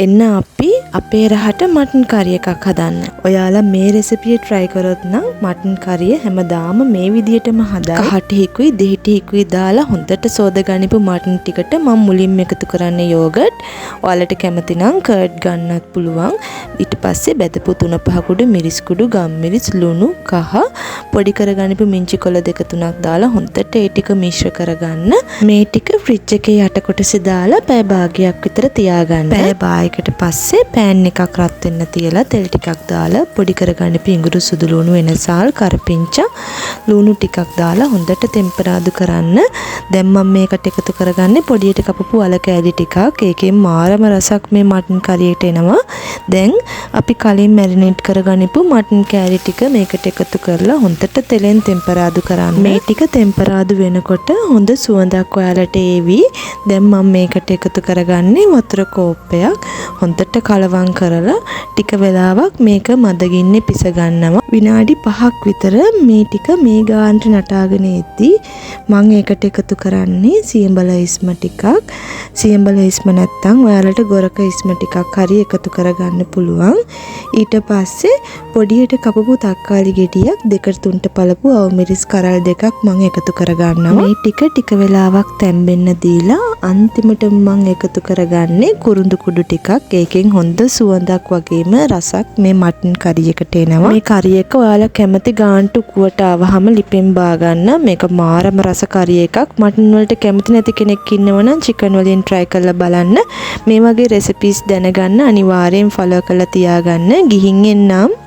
එන්න අපි අපේ රහට මටන් කරි එකක් හදන්න. ඔයාලා මේ රෙසිපිය try කරොත් නම් මටන් කරිය හැමදාම මේ විදියටම හදා කහටිහිකුයි දෙහිටිහිකුයි දාලා හොඳට සෝදගනිපු මටන් ටිකට මම මුලින්ම එකතු කරන්නේ යෝගට්. ඔයාලට කැමති නම් කර්ඩ් ගන්නත් පුළුවන්. ඊට පස්සේ බෙදපු 3-5 කුඩු මිරිස් කුඩු, ගම්මිරිස්, ලුණු, කහ, පොඩි කරගනිපු මිංචි කොළ 2-3ක් දාලා හොඳට ඒ ටික මිශ්‍ර කරගන්න. මේ ටික ෆ්‍රිජ් එකේ යට කොටසේ දාලා පැය භාගයක් විතර තියාගන්න. පැය භාගයකට පස්සේ පෑන් එකක් රත් වෙන්න තියලා තෙල් ටිකක් දාලා පොඩි කරගන්න පිඟුරු සුදු ලුණු වෙනසාල් කරපිංචා ලුණු ටිකක් දාලා හොඳට ටෙම්පරාදු කරන්න. දැන් මම මේකට එකතු කරගන්නේ පොඩියට කපපු අල කෑලි ටිකක්. ඒකෙන් මාරම රසක් මේ මටන් කරියට එනවා. දැන් අපි කලින් මැරිනේට් කරගනිපු මටන් කෑලි ටික මේකට එකතු කරලා හොඳට තෙලෙන් ටෙම්පරාදු කරන්න. මේ ටික ටෙම්පරාදු වෙනකොට හොඳ සුවඳක් ඔයාලට ඒවි. දැන් මම මේකට එකතු කරගන්නේ වතුර කෝප්පයක්. හොඳට කලවම් කරලා ටික වෙලාවක් මේක මදගින්නේ පිස ගන්නවා. විනාඩි 5ක් විතර මේ ටික මේ ගානට නටාගෙන ඉද්දි මම ඒකට එකතු කරන්නේ සියඹල ඉස්ම ටිකක්. සියඹල ඉස්ම නැත්තම් ඔයාලට ගොරක ඉස්ම ටිකක් හරි එකතු කරගන්න පුළුවන්. ඊට පස්සේ පොඩියට කපපු තක්කාලි ගෙඩියක් 2-3ට පළපු අවමිරිස් කරල් දෙකක් මම එකතු කරගන්නවා. මේ ටික වෙලාවක් තැම්බෙන්න දීලා අන්තිමට මම එකතු කරගන්නේ කුරුඳු කුඩු ටිකක්. ඒකෙන් හොඳ සුවඳක් වගේම රසක් මේ මටන් කරි එකට එනවා. මේ කරි එක ඔයාලා කැමති ගාන්ට උකුවට ආවහම ලිපෙන් බා ගන්න. මේක මාරම රස කරි එකක්. මටන් වලට කැමති නැති කෙනෙක් ඉන්නවනම් චිකන් වලින් try කරලා බලන්න. මේ වගේ recipes දැනගන්න අනිවාර්යෙන් follow කරලා තියාගන්න. ගිහින් එන්නම්.